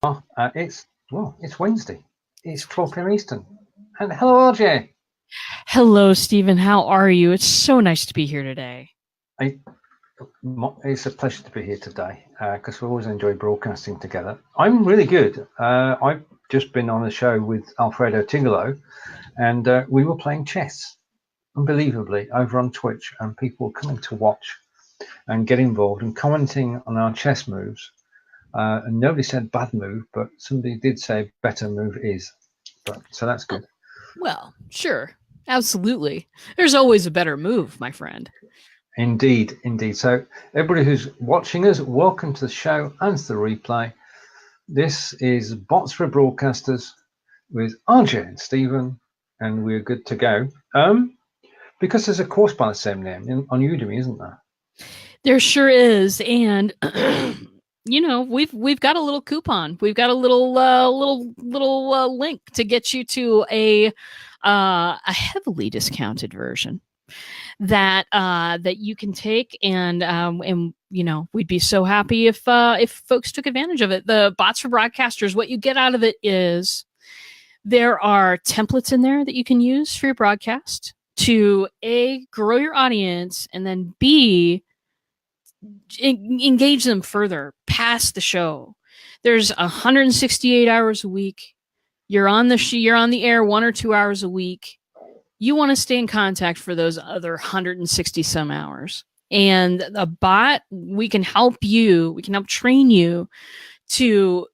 It's Wednesday. It's 12 p.m. Eastern. And hello, RJ. Hello, Stephen. How are you? It's so nice to be here today. I, it's a pleasure to be here today because we always enjoy broadcasting together. I'm really good. I've just been on a show with Alfredo Tigolo, and we were playing chess, unbelievably, over on Twitch, and people were coming to watch and get involved and commenting on our chess moves. And nobody said bad move, but somebody did say better move is. So that's good. Well, sure. Absolutely. There's always a better move, my friend. Indeed, indeed. So, everybody who's watching us, welcome to the show and to the replay. This is Bots for Broadcasters with RJ and Stephen, and we're good to go. Because there's a course by the same name on Udemy, isn't there? There sure is, and we've got a little coupon. We've got a little link to get you to a heavily discounted version that you can take, and we'd be so happy if folks took advantage of it. The Bots for Broadcasters, what you get out of it is there are templates in there that you can use for your broadcast to A, grow your audience, and then B, engage them further past the show. There's 168 hours a week. You're on the air 1 or 2 hours a week. You want to stay in contact for those other 160 some hours. And a bot, we can help you. We can help train you to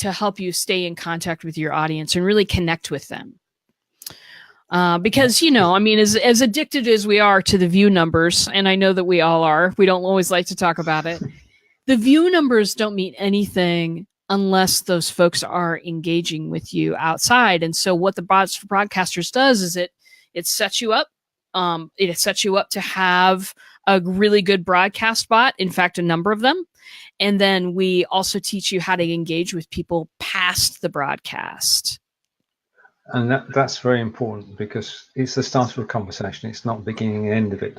help you stay in contact with your audience and really connect with them. Because, as addicted as we are to the view numbers, and I know that we all are, we don't always like to talk about it. The view numbers don't mean anything unless those folks are engaging with you outside. And so what the Bots for Broadcasters does is it sets you up. It sets you up to have a really good broadcast bot. In fact, a number of them. And then we also teach you how to engage with people past the broadcast. And that's very important because it's the start of a conversation. It's not the beginning and end of it.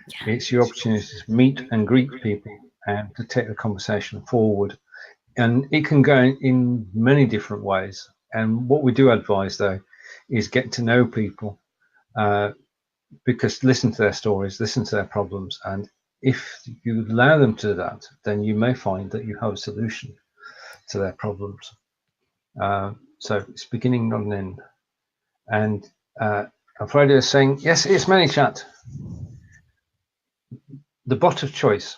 Yeah. It's your opportunity to meet and greet people and to take the conversation forward. And it can go in many different ways. And what we do advise, though, is get to know people because listen to their stories, listen to their problems. And if you allow them to do that, then you may find that you have a solution to their problems. So it's beginning, not an end. And Alfredo is saying, yes, it's ManyChat. The bot of choice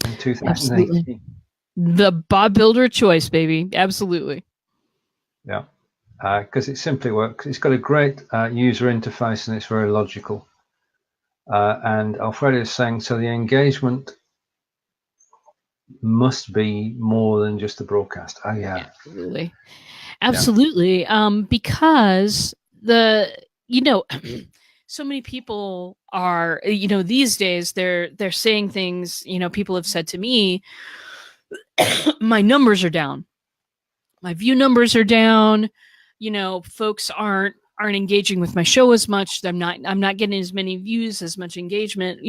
in 2018. Absolutely. The bot builder choice, baby. Absolutely. Yeah, because it simply works. It's got a great user interface and it's very logical. And Alfredo is saying, so the engagement must be more than just the broadcast. Oh, yeah. Absolutely. Yeah. Because so many people are, these days they're saying things, people have said to me, my numbers are down. My view numbers are down. Folks aren't engaging with my show as much. I'm not getting as many views, as much engagement.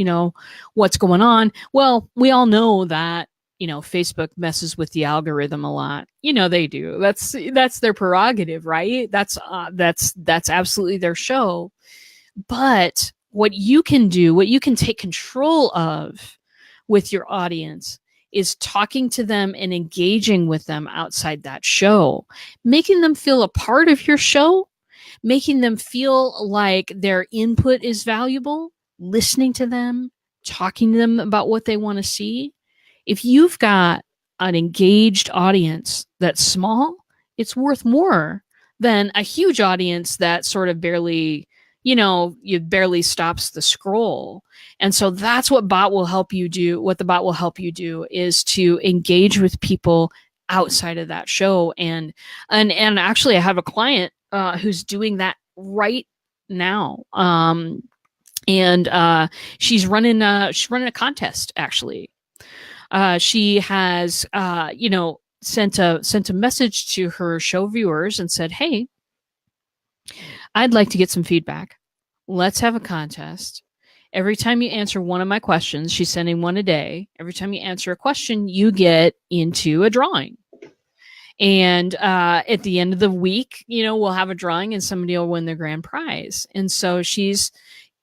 What's going on? Well, we all know that, Facebook messes with the algorithm a lot. They do. That's their prerogative, right? That's absolutely their show. But what you can do, what you can take control of with your audience is talking to them and engaging with them outside that show, making them feel a part of your show, making them feel like their input is valuable, listening to them, talking to them about what they want to see. If you've got an engaged audience that's small, it's worth more than a huge audience that sort of barely stops the scroll. And so that's what bot will help you do. What the bot will help you do is to engage with people outside of that show. And actually I have a client who's doing that right now. She's running a contest actually. She has sent a message to her show viewers and said, hey, I'd like to get some feedback. Let's have a contest. Every time you answer one of my questions, she's sending one a day. Every time you answer a question, you get into a drawing. And at the end of the week, we'll have a drawing and somebody will win their grand prize. And so she's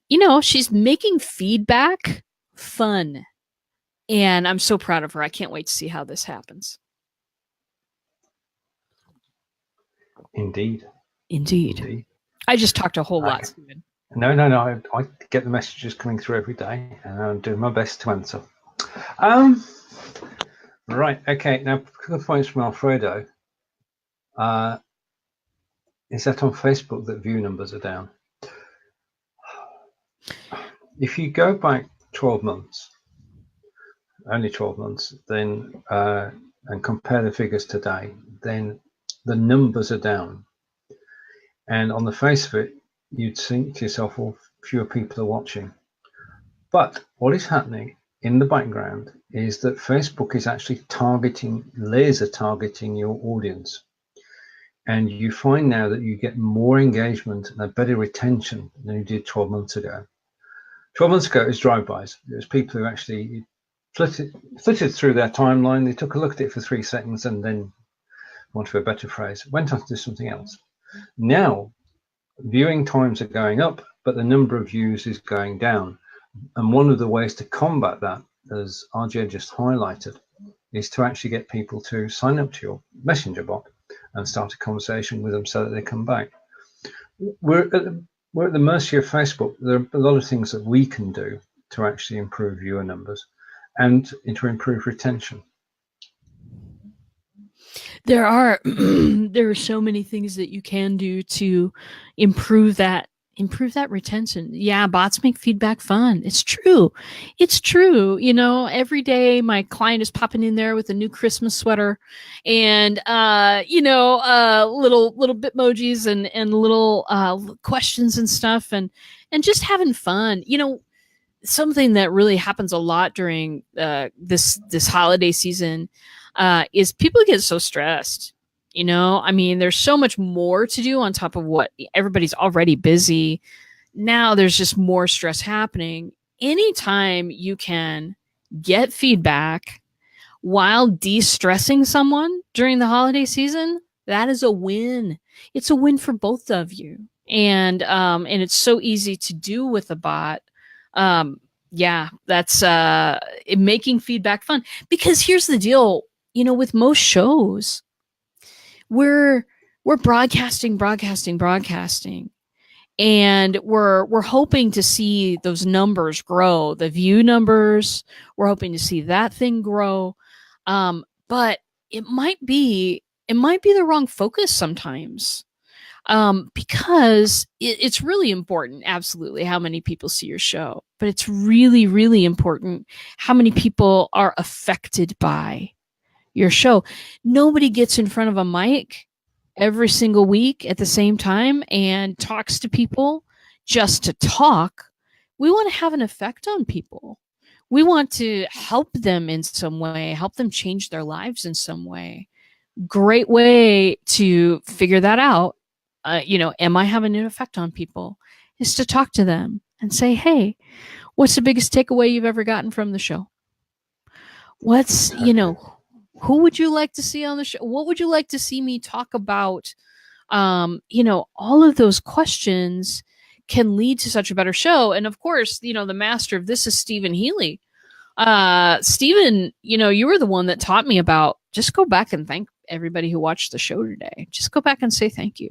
making feedback fun. And I'm so proud of her. I can't wait to see how this happens. Indeed. I just talked a whole lot, Stephen. No. I get the messages coming through every day, and I'm doing my best to answer. Right. Okay. Now, a couple of points from Alfredo. Is that on Facebook that view numbers are down? If you go back 12 months, only 12 months, then and compare the figures today, then the numbers are down. And on the face of it, you'd think to yourself, well, fewer people are watching. But what is happening in the background is that Facebook is actually laser targeting your audience. And you find now that you get more engagement and a better retention than you did 12 months ago. 12 months ago, it was drive-bys. It was people who actually flitted through their timeline. They took a look at it for 3 seconds and then, want for a better phrase, went on to do something else. Now, viewing times are going up, but the number of views is going down. And one of the ways to combat that, as RJ just highlighted, is to actually get people to sign up to your messenger bot and start a conversation with them so that they come back. We're at the mercy of Facebook. There are a lot of things that we can do to actually improve viewer numbers and to improve retention. There are so many things that you can do to improve that retention. Yeah, bots make feedback fun. It's true. Every day my client is popping in there with a new Christmas sweater and little bitmojis and little questions and stuff and just having fun. Something that really happens a lot during this holiday season is people get so stressed. There's so much more to do on top of what everybody's already busy. Now there's just more stress happening. Anytime you can get feedback while de-stressing someone during the holiday season, that is a win. It's a win for both of you. And it's so easy to do with a bot. That's making feedback fun. Because here's the deal, with most shows, we're broadcasting, and we're hoping to see those numbers grow, the view numbers. We're hoping to see that thing grow, but it might be the wrong focus sometimes, because it's really important, absolutely, how many people see your show, but it's really, really important how many people are affected by your show. Nobody gets in front of a mic every single week at the same time and talks to people just to talk. We want to have an effect on people. We want to help them in some way, help them change their lives in some way. Great way to figure that out. Am I having an effect on people? Is to talk to them and say, hey, what's the biggest takeaway you've ever gotten from the show? What's, who would you like to see on the show? What would you like to see me talk about? All of those questions can lead to such a better show. And of course, the master of this is Stephen Healey. Stephen, you were the one that taught me about just go back and thank everybody who watched the show today. Just go back and say thank you.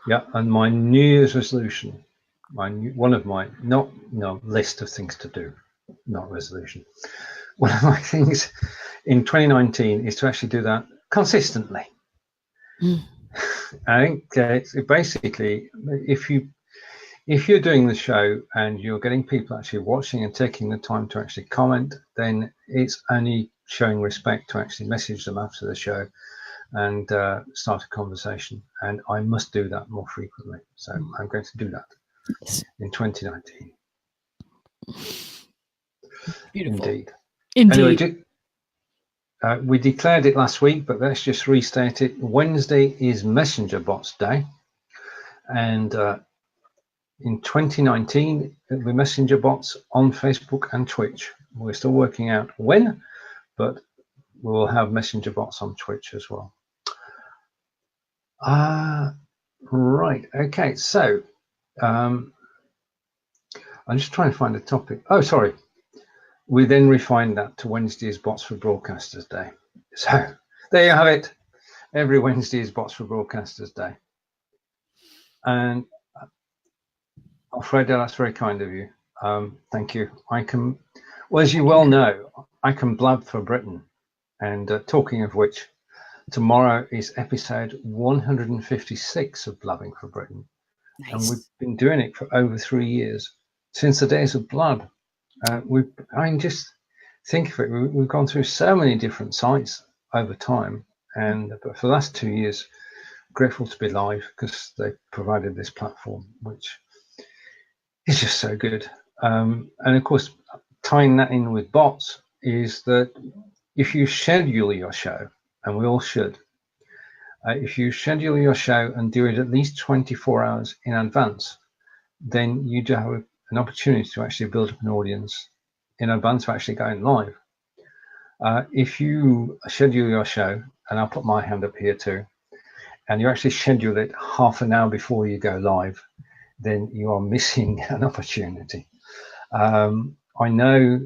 Yeah. And my New Year's resolution, one of my list of things to do, not resolution. One of my things in 2019 is to actually do that consistently. I think basically, if you're doing the show and you're getting people actually watching and taking the time to actually comment, then it's only showing respect to actually message them after the show and start a conversation. And I must do that more frequently. So I'm going to do that in 2019. Beautiful. Indeed. Anyway, we declared it last week, but let's just restate it. Wednesday is Messenger Bots Day. And in 2019, it'll be Messenger Bots on Facebook and Twitch. We're still working out when, but we'll have messenger bots on Twitch as well. Right. Okay. So I'm just trying to find a topic. Oh, sorry. We then refined that to Wednesday is Bots for Broadcasters Day. So there you have it. Every Wednesday is Bots for Broadcasters Day. And Alfredo, that's very kind of you. Thank you. Well, as you well know, I can blab for Britain. And talking of which, tomorrow is episode 156 of Blabbing for Britain. Nice. And we've been doing it for over 3 years, since the days of Blab. Just think of it, we've gone through so many different sites over time. But for the last 2 years, grateful to be live because they provided this platform, which is just so good. And of course, tying that in with bots is that if you schedule your show, and we all should, if you schedule your show and do it at least 24 hours in advance, then you do have an opportunity to actually build up an audience in advance of actually going live. If you schedule your show, and I'll put my hand up here too, and you actually schedule it half an hour before you go live, then you are missing an opportunity. I know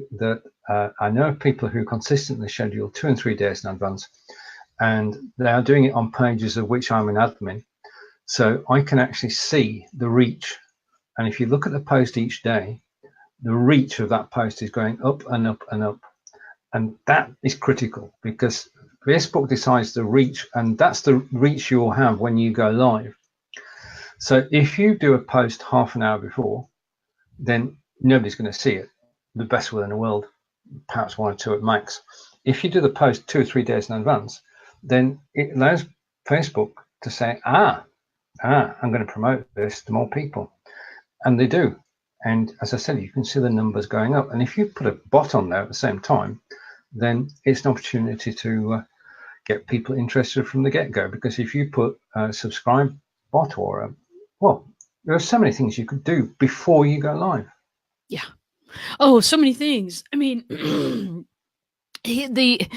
people who consistently schedule 2 and 3 days in advance, and they are doing it on pages of which I'm an admin. So I can actually see the reach. And if you look at the post each day, the reach of that post is going up and up and up. And that is critical because Facebook decides the reach, and that's the reach you'll have when you go live. So if you do a post half an hour before, then nobody's going to see it. The best will in the world, perhaps 1 or 2 at max. If you do the post 2 or 3 days in advance, then it allows Facebook to say, I'm going to promote this to more people. And they do. And as I said, you can see the numbers going up. And if you put a bot on there at the same time, then it's an opportunity to get people interested from the get-go. Because if you put a subscribe bot or there are so many things you could do before you go live. Yeah. Oh, so many things. I mean, the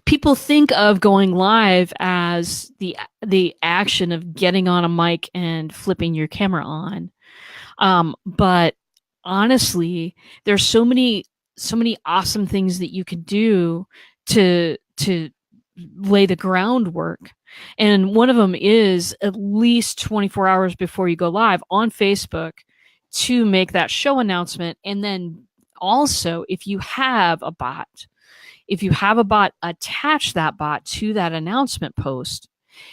people think of going live as the action of getting on a mic and flipping your camera on. But honestly, there's so many awesome things that you could do to lay the groundwork. And one of them is at least 24 hours before you go live on Facebook to make that show announcement. And then also, if you have a bot, attach that bot to that announcement post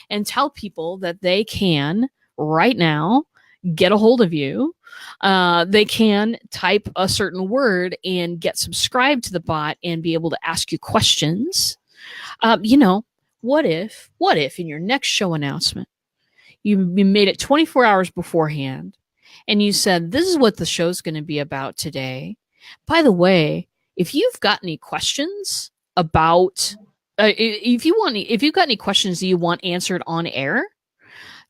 and tell people that they can right now get a hold of you. They can type a certain word and get subscribed to the bot and be able to ask you questions. What if in your next show announcement, you made it 24 hours beforehand and you said, this is what the show's going to be about today. By the way, if you've got any questions about, if you've got any questions that you want answered on air,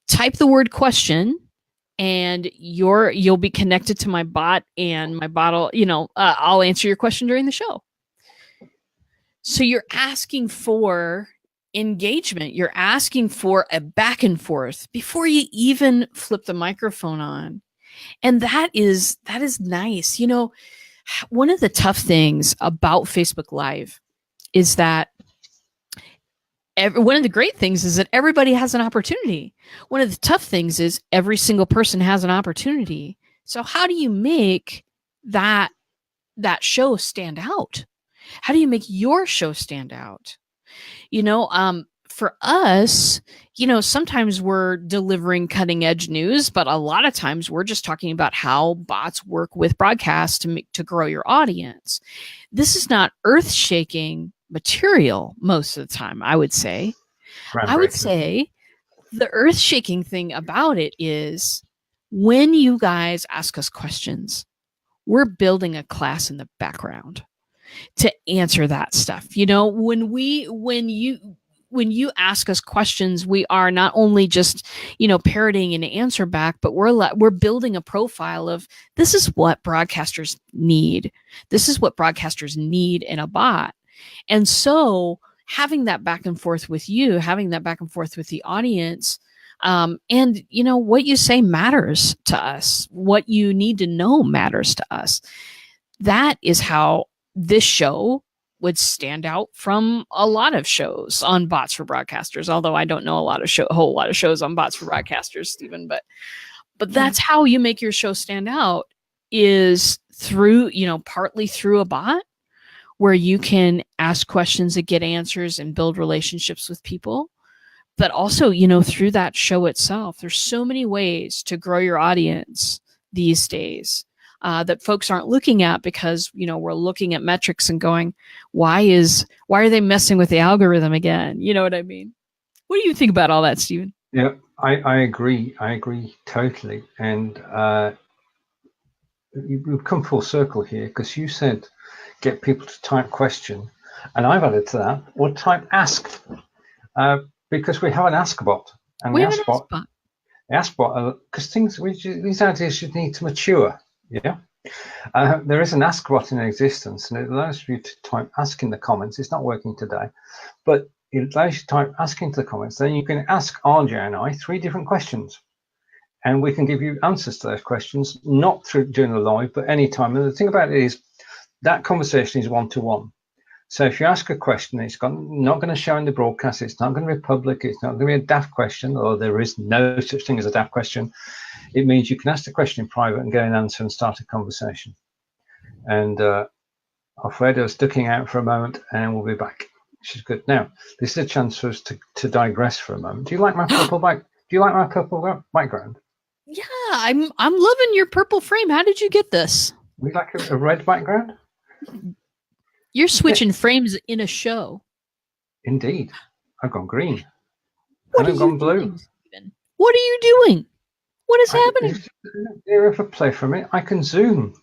type the word question and you'll be connected to my bot, and my bot will, I'll answer your question during the show. So you're asking for engagement. You're asking for a back and forth before you even flip the microphone on. And that is nice. One of the tough things about Facebook Live is that one of the great things is that everybody has an opportunity. One of the tough things is every single person has an opportunity. So how do you make that show stand out? How do you make your show stand out? For us, sometimes we're delivering cutting edge news, but a lot of times we're just talking about how bots work with broadcasts to grow your audience. This is not earth-shaking material most of the time, I would say. I would say the earth-shaking thing about it is when you guys ask us questions, we're building a class in the background to answer that stuff. When you ask us questions, we are not only just, parroting an answer back, but we're building a profile of this is what broadcasters need. This is what broadcasters need in a bot. And so having that back and forth with you, having that back and forth with the audience. And what you say matters to us. What you need to know matters to us. That is how this show would stand out from a lot of shows on Bots for Broadcasters. Although I don't know a whole lot of shows on Bots for Broadcasters, Stephen, but that's how you make your show stand out, is through, partly through a bot where you can ask questions and get answers and build relationships with people. But also, through that show itself. There's so many ways to grow your audience these days that folks aren't looking at, because, we're looking at metrics and going, why are they messing with the algorithm again? You know what I mean? What do you think about all that, Stephen? Yeah, I agree. I agree totally. And we've come full circle here, because you said get people to type question, and I've added to that, or type ask, because we have an ask bot. And We the have an ask bot, ask the ask bot, because these ideas should need to mature. Yeah. There is an ask bot in existence, and it allows you to type ask in the comments. It's not working today, but it allows you to type ask into the comments. Then you can ask RJ and I 3 different questions, and we can give you answers to those questions, not through during the live, but anytime. And the thing about it is that conversation is one-to-one. So if you ask a question, it's not going to show in the broadcast. It's not going to be public. It's not going to be a daft question, or there is no such thing as a daft question. It means you can ask the question in private and get an answer and start a conversation. And Alfredo is ducking out for a moment, and we'll be back, which is good. Now, this is a chance for us to digress for a moment. Do you like my purple background? Yeah, I'm loving your purple frame. How did you get this? Would you like a red background? You're switching frames in a show. Indeed. I've gone green. What and I've gone blue. Doing, Stephen? What are you doing? What is happening? Area for play from it. I can zoom.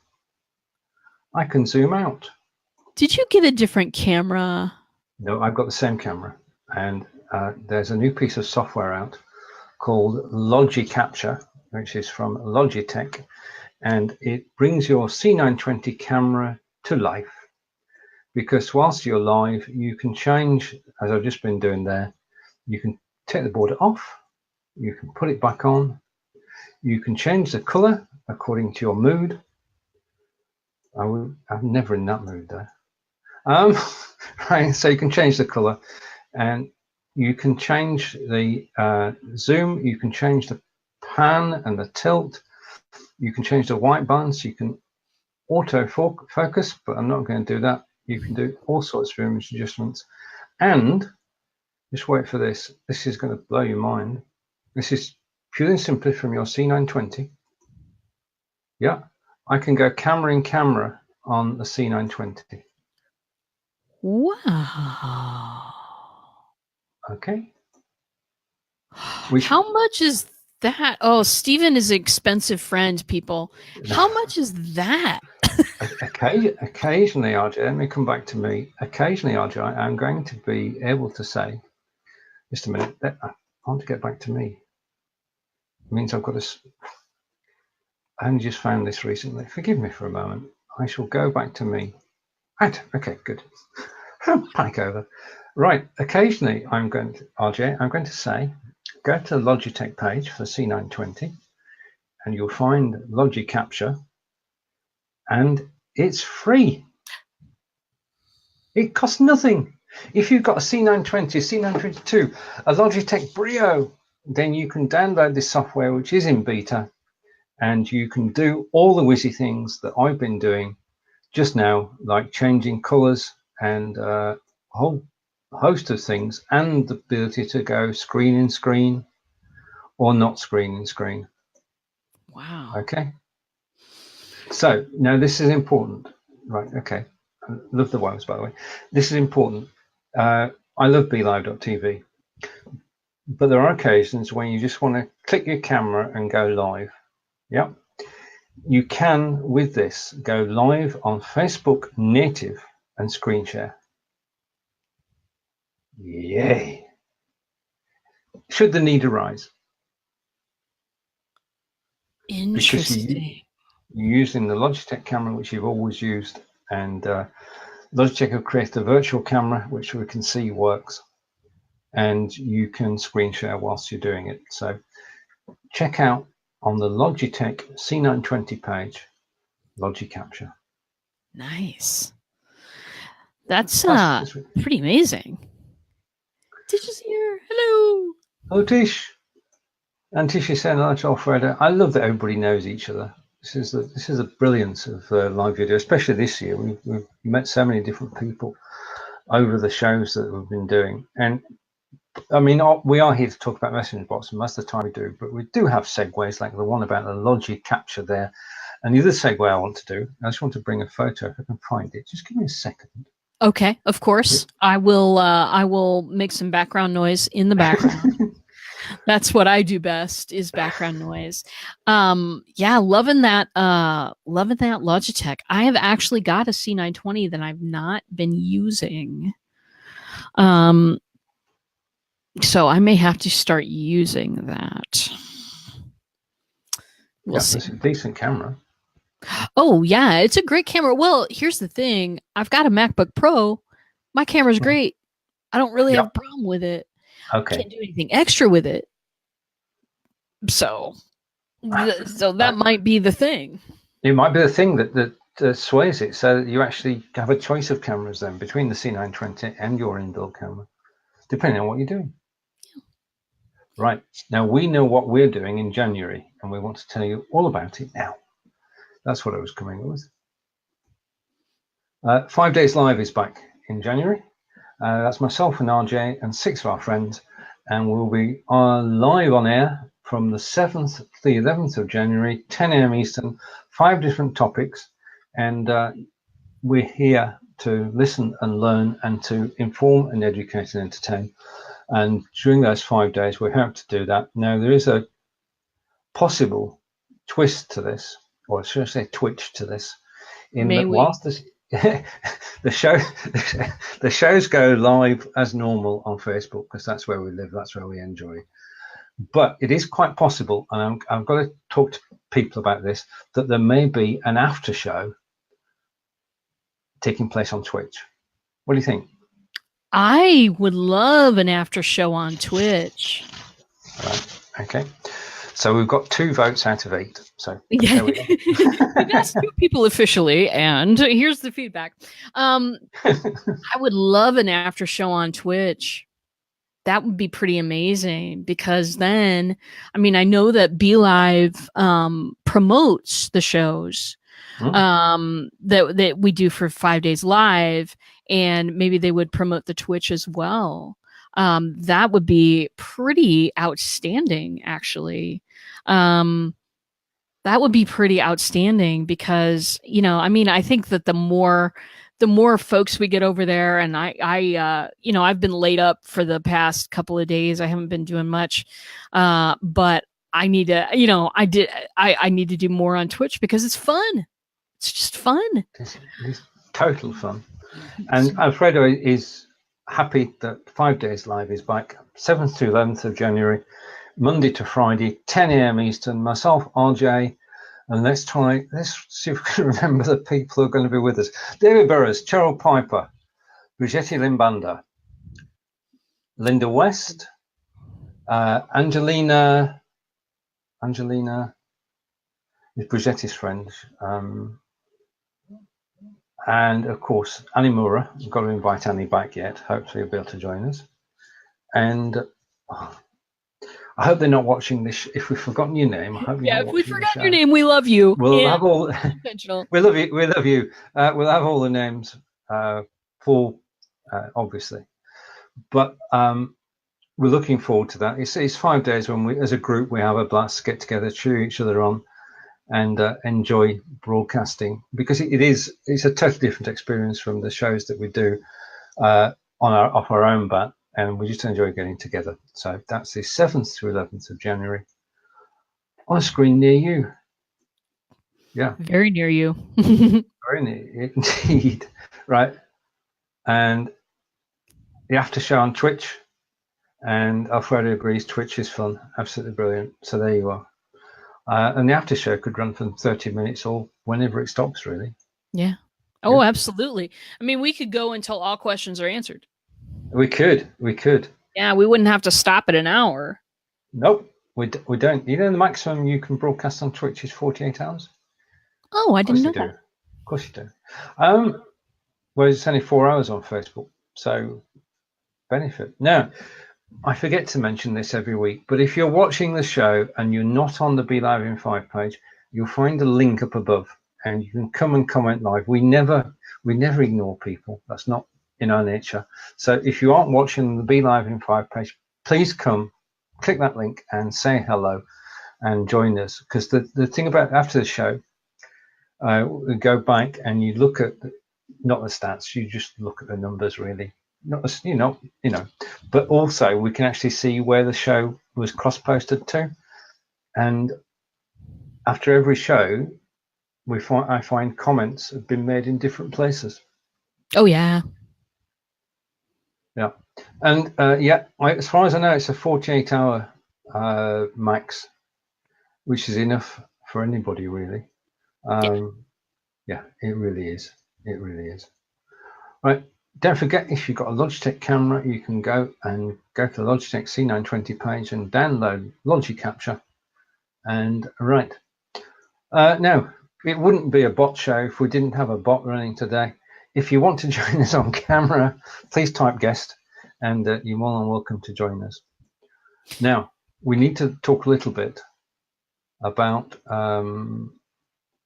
I can zoom out. Did you get a different camera? No, I've got the same camera. And there's a new piece of software out called Logi Capture, which is from Logitech. And it brings your C920 camera to life. Because whilst you're live, you can change, as I've just been doing there, you can take the border off, you can put it back on, you can change the color according to your mood. I'm never in that mood though. Right, so you can change the color, and you can change the zoom, you can change the pan and the tilt, you can change the white balance, you can auto focus, but I'm not going to do that. You can do all sorts of image adjustments, and just wait for this. This is going to blow your mind. This is purely and simply from your C920. Yeah, I can go camera in camera on the C920. Wow. Okay. How much is that? Oh, Stephen is an expensive friend, people. How much is that? Occasionally, RJ, let me come back to me. Occasionally, RJ, I'm going to be able to say, just a minute, I want to get back to me. It means I've got to, I only just found this recently. Forgive me for a moment. I shall go back to me. Right, okay, good. Panic over. Right, occasionally I'm going to say, go to the Logitech page for C920, and you'll find Logi Capture, and it's free. It costs nothing. If you've got a C920, C922, a Logitech Brio, then you can download this software, which is in beta, and you can do all the whizzy things that I've been doing just now, like changing colors and a whole host of things, and the ability to go screen in screen or not screen in screen. Wow. Okay. So now this is important. Right. Okay. I love the ones, by the way. This is important. I love BeLive.tv, but there are occasions when you just want to click your camera and go live. Yep. You can, with this, go live on Facebook native and screen share. Yay. Should the need arise. Interesting. You're using the Logitech camera, which you've always used, and Logitech have created a virtual camera which we can see works, and you can screen share whilst you're doing it. So check out on the Logitech C920 page, Logi Capture. Nice. That's That's pretty amazing. Tish is here. Hello. Oh, Tish. And Tish is saying hello to Alfredo. I love that everybody knows each other. This is the brilliance of live video, especially this year. We've met so many different people over the shows that we've been doing. And I mean, we are here to talk about messenger bots, and most of the time we do, but we do have segues like the one about the Logi Capture there. And the other segue I want to do, I just want to bring a photo if I can find it. Just give me a second. Okay, of course. I will make some background noise in the background. That's what I do best, is background noise. Yeah, loving that Logitech. I have actually got a C920 that I've not been using. So I may have to start using that. We'll see. It's a decent camera. Oh yeah, it's a great camera. Well, here's the thing. I've got a MacBook Pro. My camera's great. I don't really have a problem with it. Okay. Can't do anything extra with it. So that might be the thing. It might be the thing that sways it. So you actually have a choice of cameras then between the C920 and your inbuilt camera, depending on what you're doing. Yeah. Right. Now we know what we're doing in January, and we want to tell you all about it now. That's what I was coming with. 5 Days Live is back in January. That's myself and RJ and 6 of our friends, and we'll be live on air from the 7th to the 11th of January, 10 a.m. Eastern, 5 different topics, and we're here to listen and learn and to inform and educate and entertain. And during those 5 days, we hope to do that. Now, there is a possible twist to this, or should I say twitch to this, in that whilst the shows go live as normal on Facebook, because that's where we live, that's where we enjoy. But it is quite possible, and I've got to talk to people about this, that there may be an after show taking place on Twitch. What do you think? I would love an after show on Twitch. Right. Okay. So we've got 2 votes out of 8. So yeah. There we go. We've asked 2 people officially, and here's the feedback. I would love an after show on Twitch. That would be pretty amazing, because then, I mean, I know that BeLive promotes the shows that we do for 5 Days Live, and maybe they would promote the Twitch as well. That would be pretty outstanding, actually. That would be pretty outstanding, because, you know, I mean, I think that the more folks we get over there, and you know, I've been laid up for the past couple of days. I haven't been doing much, but I need to, you know, I need to do more on Twitch, because it's fun. It's just fun. It's total fun. And Alfredo is happy that 5 Days Live is back, 7th to 11th of January, Monday to Friday, 10 a.m. Eastern. Myself, RJ, and let's see if we can remember the people who are going to be with us. David Burrows, Cheryl Piper, Brigitte Limbanda, Linda West, Angelina is Brigitte's friend, and of course Annie Mura. We've got to invite Annie back yet. Hopefully he'll be able to join us. And I hope they're not watching this. If we've forgotten your name, I hope you're not if we forgot your name, we love you. We'll have all. We love you. We love you. We'll have all the names full, obviously, but we're looking forward to that. It's 5 days when we, as a group, we have a blast, get together, cheer each other on, and enjoy broadcasting, because it's a totally different experience from the shows that we do off our own bat. And we just enjoy getting together. So that's the 7th to 11th of January on a screen near you. Yeah. Very near you. Very near, indeed. Right. And the after show on Twitch. And Alfredo agrees, Twitch is fun. Absolutely brilliant. So there you are. And the after show could run for 30 minutes or whenever it stops, really. Yeah. Oh, Yeah. absolutely. I mean, we could go until all questions are answered. We could. Yeah, we wouldn't have to stop at an hour. Nope, we don't. You know, the maximum you can broadcast on Twitch is 48 hours. Oh, I Of course didn't you know do. that. Of course you do. Whereas it's only 4 hours on Facebook. So benefit. Now, I forget to mention this every week, but if you're watching the show and you're not on the Be Live in 5 page, you'll find a link up above and you can come and comment live. We never ignore people. That's not in our nature. So if you aren't watching the Be Live in 5 page, please come, click that link and say hello and join us. Because the thing about after the show, we go back and you look at not the stats, you just look at the numbers really. Not as but also we can actually see where the show was cross-posted to, and after every show, I find comments have been made in different places. Oh yeah, yeah, and as far as I know, it's a 48-hour max, which is enough for anybody really. Yeah, it really is. It really is. Right. Don't forget, if you've got a Logitech camera, you can go to the Logitech C920 page and download Logi Capture. And right. Now, it wouldn't be a bot show if we didn't have a bot running today. If you want to join us on camera, please type guest, and you're more than welcome to join us. Now, we need to talk a little bit about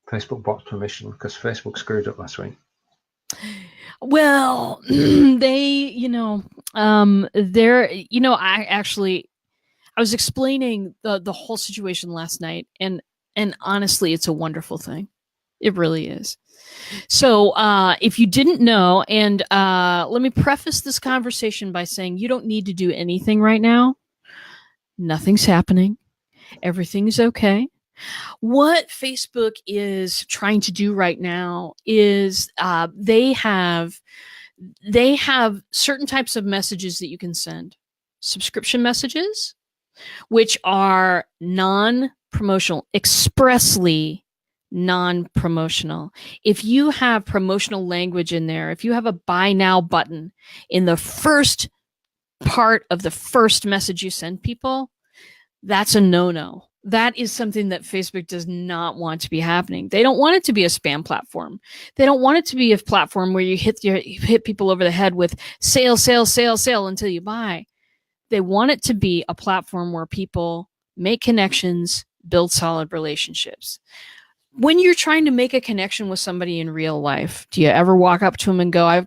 Facebook bot permission, because Facebook screwed up last week. Well, they, I was explaining the whole situation last night, and honestly, it's a wonderful thing. It really is. So if you didn't know, and let me preface this conversation by saying you don't need to do anything right now. Nothing's happening. Everything's okay. What Facebook is trying to do right now is they have certain types of messages that you can send. Subscription messages, which are non-promotional, expressly non-promotional. If you have promotional language in there, if you have a buy now button in the first part of the first message you send people, that's a no-no. That is something that Facebook does not want to be happening. They don't want it to be a spam platform. They don't want it to be a platform where you hit people over the head with sale, sale, sale, sale until you buy. They want it to be a platform where people make connections, build solid relationships. When you're trying to make a connection with somebody in real life, do you ever walk up to them and go,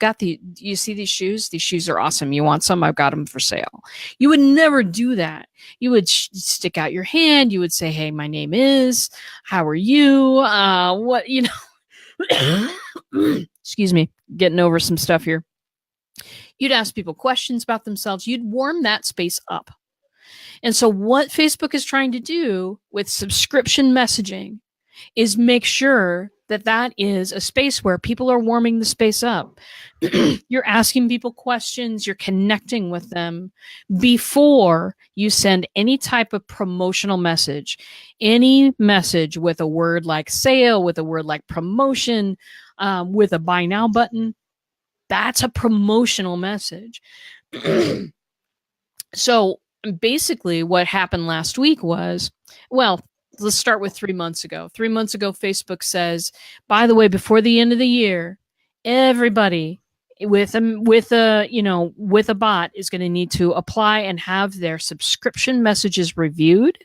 you see these shoes? These shoes are awesome. You want some? I've got them for sale. You would never do that. You would stick out your hand. You would say, hey, my name is, how are you? Excuse me, getting over some stuff here. You'd ask people questions about themselves. You'd warm that space up. And so what Facebook is trying to do with subscription messaging is make sure that that is a space where people are warming the space up. You're asking people questions, you're connecting with them before you send any type of promotional message. Any message with a word like sale, with a word like promotion, with a buy now button, that's a promotional message. So basically what happened last week was, well, let's start with 3 months ago. 3 months ago, Facebook says, by the way, before the end of the year, everybody with a bot is going to need to apply and have their subscription messages reviewed,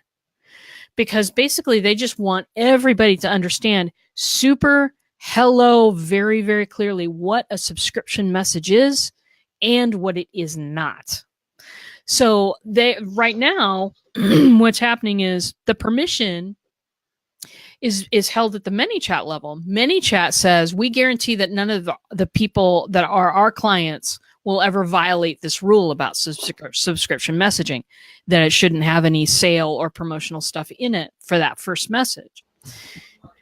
because basically they just want everybody to understand very, very clearly what a subscription message is and what it is not. So right now, what's happening is the permission is held at the ManyChat level. ManyChat says, we guarantee that none of the people that are our clients will ever violate this rule about subscription messaging, that it shouldn't have any sale or promotional stuff in it for that first message.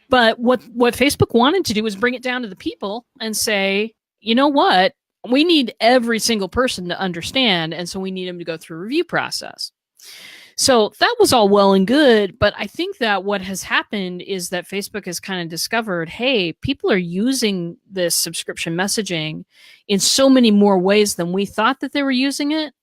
But what Facebook wanted to do was bring it down to the people and say, you know what? We need every single person to understand, and so we need them to go through a review process. So that was all well and good, but I think that what has happened is that Facebook has kind of discovered, hey, people are using this subscription messaging in so many more ways than we thought that they were using it.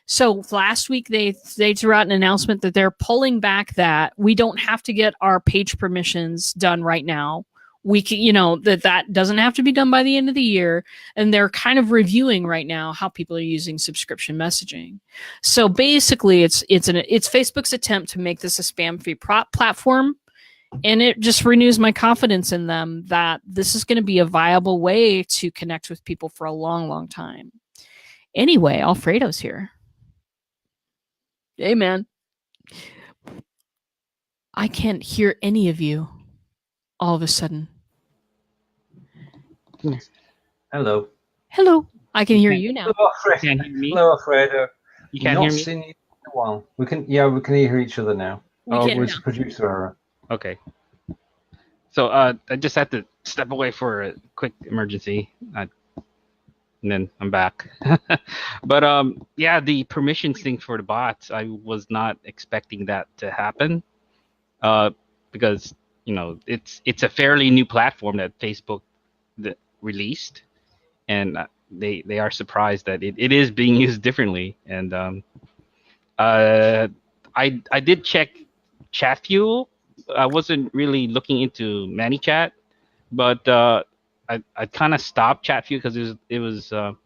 So last week they threw out an announcement that they're pulling back that we don't have to get our page permissions done right now. We can, that doesn't have to be done by the end of the year. And they're kind of reviewing right now how people are using subscription messaging. So basically it's Facebook's attempt to make this a spam-free platform. And it just renews my confidence in them that this is going to be a viable way to connect with people for a long, long time. Anyway, Alfredo's here. Hey, man. I can't hear any of you all of a sudden. Hello. Hello. I can hear you now. Hello, Alfredo. Can you hear me? Hello, Alfredo. You can't hear me? Not seen you in a while. We can hear each other now. We can it's now. Producer error. Okay. So I just had to step away for a quick emergency. And then I'm back. But yeah, the permissions thing for the bots, I was not expecting that to happen. Because it's a fairly new platform that Facebook released, and they are surprised that it is being used differently. And I did check Chat Fuel. I wasn't really looking into ManyChat, but I kind of stopped Chat Fuel because it was a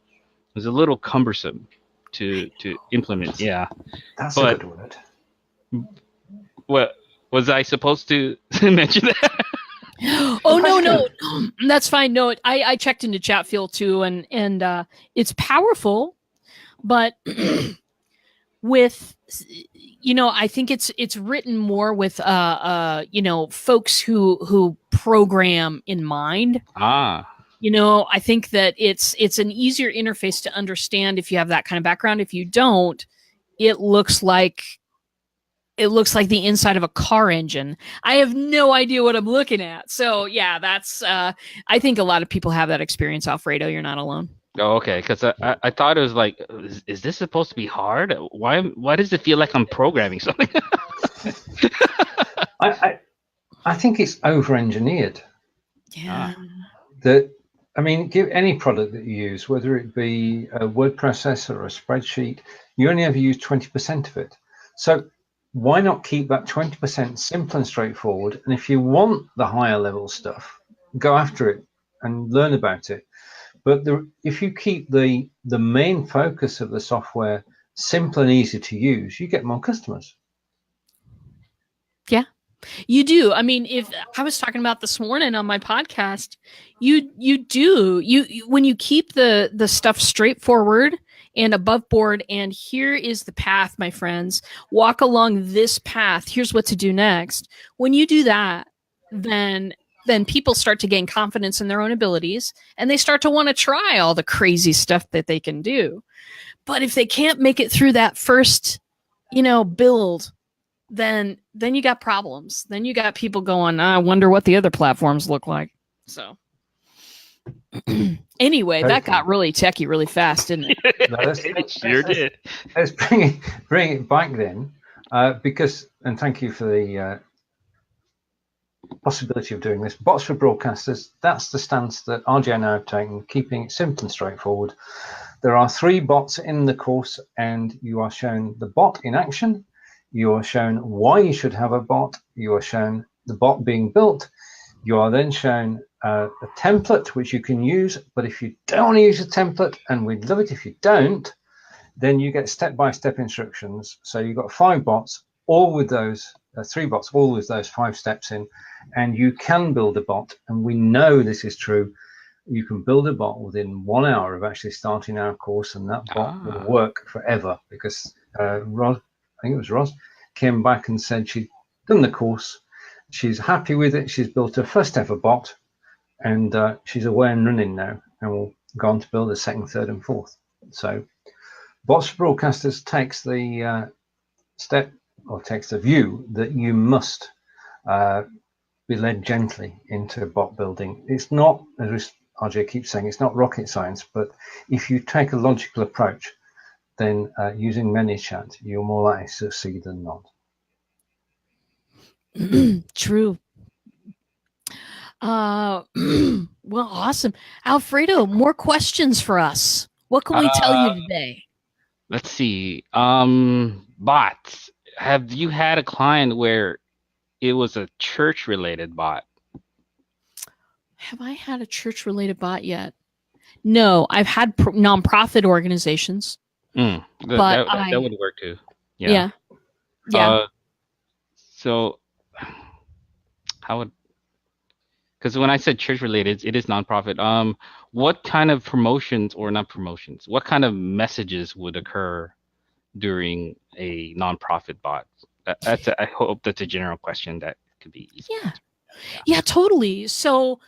little cumbersome to implement. Yeah, That's a good word. What was I supposed to mention that? Oh no, that's fine. No, I checked into Chat Fuel too, and it's powerful, but with I think it's written more with folks who program in mind. I think that it's an easier interface to understand if you have that kind of background. If you don't, it looks like the inside of a car engine. I have no idea what I'm looking at. So yeah, that's I think a lot of people have that experience, Alfredo. You're not alone. Oh, okay. Because I thought it was like, is this supposed to be hard? Why does it feel like I'm programming something? I think it's over-engineered. Yeah. Give any product that you use, whether it be a word processor or a spreadsheet, you only ever use 20% of it. So why not keep that 20% simple and straightforward? And if you want the higher level stuff, go after it and learn about it. But if you keep the main focus of the software simple and easy to use, you get more customers. Yeah, you do. I mean, if I was talking about this morning on my podcast, you when you keep the stuff straightforward and above board, and here is the path, my friends, walk along this path. Here's what to do next. When you do that, then people start to gain confidence in their own abilities, and they start to want to try all the crazy stuff that they can do. But if they can't make it through that first, build, then you got problems. Then you got people going, I wonder what the other platforms look like. So anyway, that got really techie really fast, didn't it? No, it sure did. Let's bring it back then, because, and thank you for the possibility of doing this. Bots for broadcasters, that's the stance that RJ and I have taken, keeping it simple and straightforward. There are 3 bots in the course, and you are shown the bot in action. You are shown why you should have a bot. You are shown the bot being built. You are then shown a template which you can use. But if you don't want to use a template, and we'd love it if you don't, then you get step-by-step instructions. So you've got 5 bots, all with those 3 bots, all with those 5 steps in, and you can build a bot. And we know this is true. You can build a bot within 1 hour of actually starting our course, and that bot will work forever, because Roz, I think it was Roz, came back and said she'd done the course. She's happy with it. She's built her first ever bot, and she's away and running now, and will go on to build a second, third, and fourth. So Bots for Broadcasters takes the takes the view that you must be led gently into bot building. It's not, as RJ keeps saying, it's not rocket science, but if you take a logical approach, then using ManyChat, you're more likely to succeed than not. True. Well, awesome. Alfredo, more questions for us. What can we tell you today? Let's see. Bots. Have you had a client where it was a church-related bot? Have I had a church-related bot yet? No, I've had nonprofit organizations. That would work too. Yeah. So how would, because when I said church related, it is nonprofit. What kind of promotions, or not promotions, what kind of messages would occur during a nonprofit bot? I hope that's a general question that could be easy. Yeah, totally. So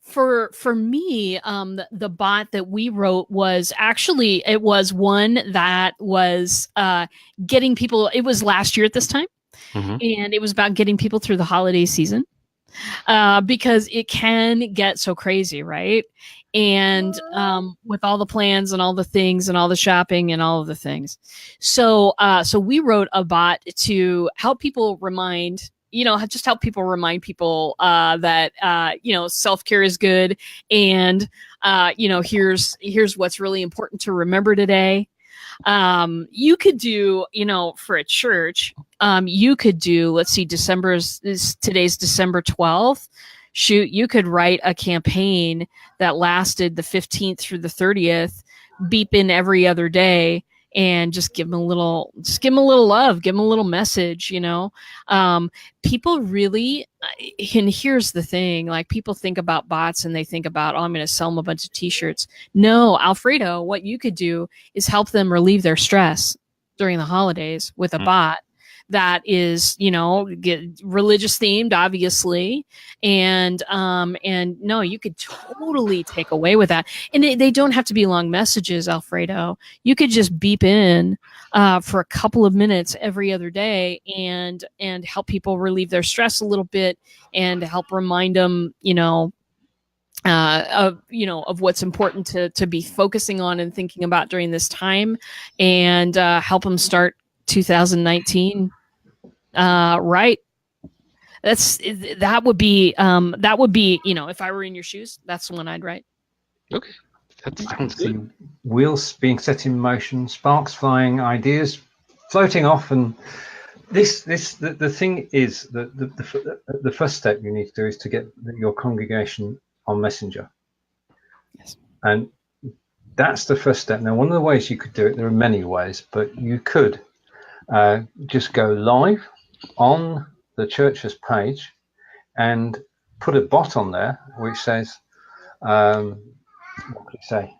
for me, the bot that we wrote was actually, it was one that was getting people, it was last year at this time, and it was about getting people through the holiday season, because it can get so crazy, right? And with all the plans and all the things and all the shopping and all of the things. So we wrote a bot to help people remind, just help people remind people that, self-care is good. And, here's what's really important to remember today. You could do, for a church, you could do, let's see, today's December 12th. Shoot, you could write a campaign that lasted the 15th through the 30th, beep in every other day, and just give them a little love, give them a little message. People really, and here's the thing, like, people think about bots and they think about, I'm going to sell them a bunch of t-shirts. No, Alfredo, what you could do is help them relieve their stress during the holidays with a bot that is, get religious themed, obviously. And no, you could totally take away with that. And they don't have to be long messages, Alfredo. You could just beep in for a couple of minutes every other day and help people relieve their stress a little bit and help remind them, of what's important to be focusing on and thinking about during this time, and help them start 2019 right. That would be if I were in your shoes, that's the one I'd write. Okay, that sounds good. Wheels being set in motion, sparks flying, ideas floating off, and the thing is that the first step you need to do is to get your congregation on Messenger. Yes. And that's the first step. Now, one of the ways you could do it, there are many ways, but you could just go live on the church's page and put a bot on there which says, what could it say?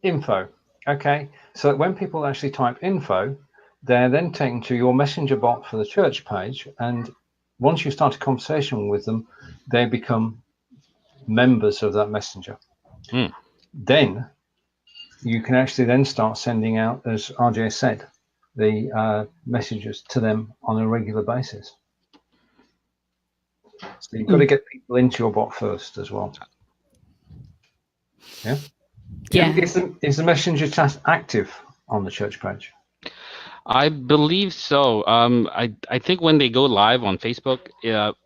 Info. Okay, so that when people actually type info, they're then taken to your messenger bot for the church page, and once you start a conversation with them, they become members of that messenger. Then you can actually then start sending out, as RJ said, the messages to them on a regular basis. So you've got to get people into your bot first as well. Yeah. Is the messenger chat active on the church page? I believe so. I think when they go live on Facebook,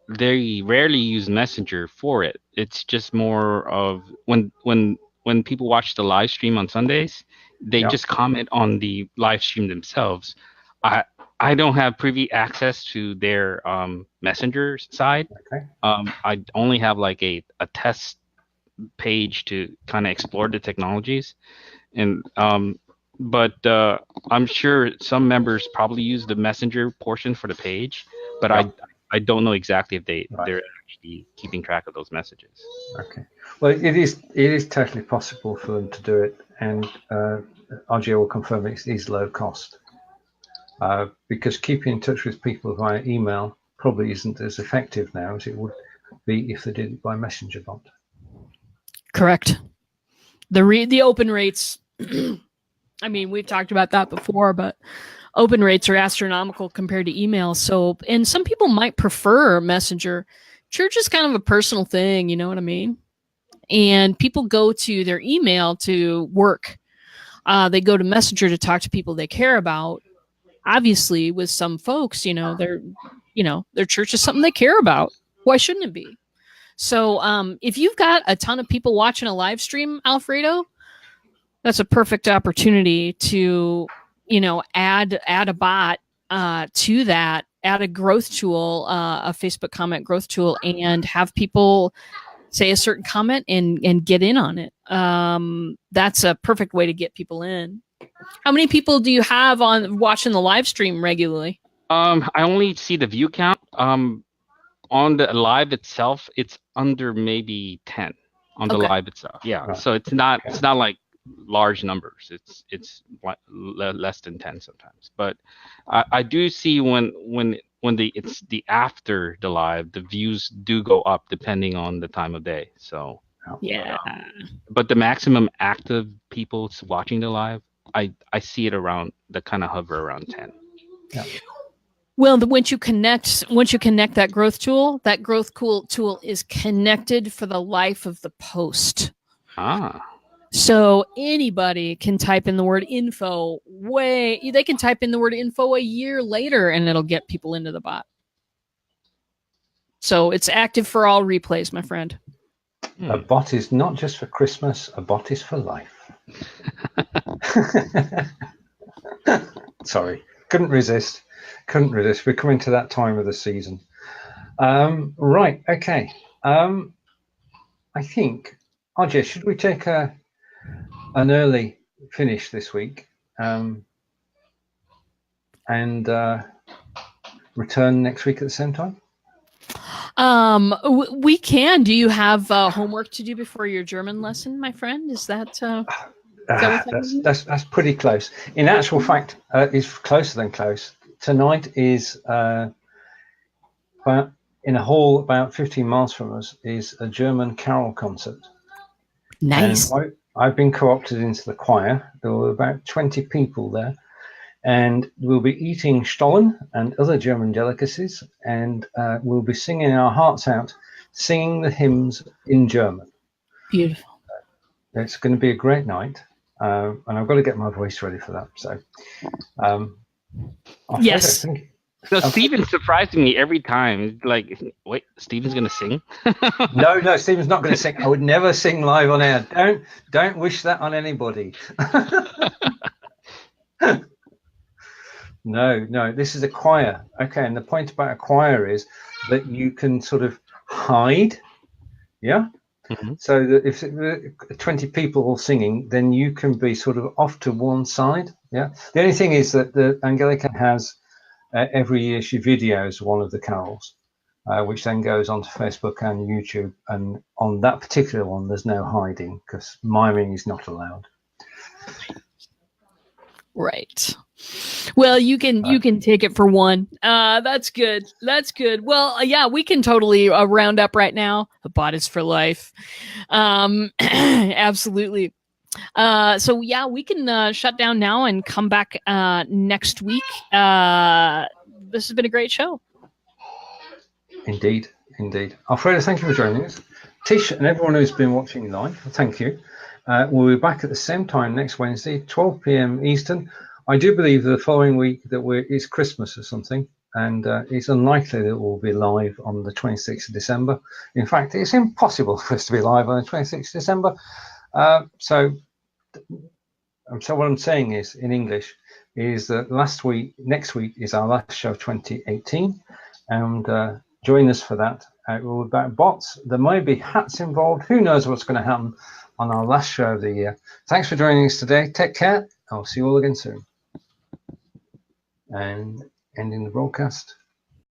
they rarely use Messenger for it. It's just more of when people watch the live stream on Sundays, they just comment on the live stream themselves. I don't have privy access to their Messenger side. Okay. I only have like a test page to kind of explore the technologies, and but I'm sure some members probably use the Messenger portion for the page, but I don't know exactly if they're actually keeping track of those messages. Okay. Well, it is totally possible for them to do it, and RJ will confirm it is low cost, because keeping in touch with people via email probably isn't as effective now as it would be if they did it by Messenger bot. Correct. The open rates. I mean, we've talked about that before, but open rates are astronomical compared to email. So, and some people might prefer Messenger. Church is kind of a personal thing, you know what I mean? and people go to their email to work. They go to Messenger to talk to people they care about. Obviously, with some folks, their church is something they care about. Why shouldn't it be? So if you've got a ton of people watching a live stream, Alfredo, that's a perfect opportunity to, add a bot to that, add a growth tool, a Facebook comment growth tool, and have people say a certain comment and get in on it. That's a perfect way to get people in. How many people do you have on watching the live stream regularly? I only see the view count. On the live itself, it's under maybe 10 on the live itself. Yeah, right. So it's not like large numbers. It's less than 10 sometimes. But I do see when it's the after the live, the views do go up depending on the time of day. So yeah. But the maximum active people watching the live, I see it around the kind of hover around 10. Yeah. Well, once you connect that growth tool is connected for the life of the post. So anybody can type in the word info they can type in the word info a year later and it'll get people into the bot. So it's active for all replays, my friend. A bot is not just for Christmas, a bot is for life. Sorry, couldn't resist. We're coming to that time of the season. Right, okay. I think, RJ, should we take an early finish this week and return next week at the same time? We can. Do you have homework to do before your German lesson, my friend? Is that... That's pretty close. In actual fact, it's closer than close. Tonight is in a hall about 15 miles from us is a German carol concert. Nice. And I've been co-opted into the choir. There were about 20 people there, and we'll be eating Stollen and other German delicacies, and we'll be singing our hearts out, singing the hymns in German. Beautiful. It's going to be a great night. And I've got to get my voice ready for that. So, yes. So Stephen's surprising me every time. Like, wait, Stephen's going to sing? No, Stephen's not going to sing. I would never sing live on air. Don't wish that on anybody. No, this is a choir. Okay, and the point about a choir is that you can sort of hide. Yeah. Mm-hmm. So that if 20 people all singing, then you can be sort of off to one side. Yeah. The only thing is that the Angelica has every year she videos one of the carols, which then goes onto Facebook and YouTube. And on that particular one, there's no hiding because miming is not allowed. Right. Well, you can take it for one. That's good. Well, yeah, we can totally round up right now. The bot is for life. Absolutely. So yeah, we can shut down now and come back next week. This has been a great show. Indeed. Alfredo, thank you for joining us. Tish and everyone who's been watching live, thank you. We'll be back at the same time next Wednesday, 12 p.m. Eastern. I do believe the following week that it's Christmas or something, and it's unlikely that we'll be live on the 26th of December. In fact, it's impossible for us to be live on the 26th of December. So what I'm saying is, in English, is that next week is our last show of 2018, and join us for that. We're about bots. There might be hats involved. Who knows what's going to happen on our last show of the year. Thanks for joining us today. Take care. I'll see you all again soon. And ending the broadcast.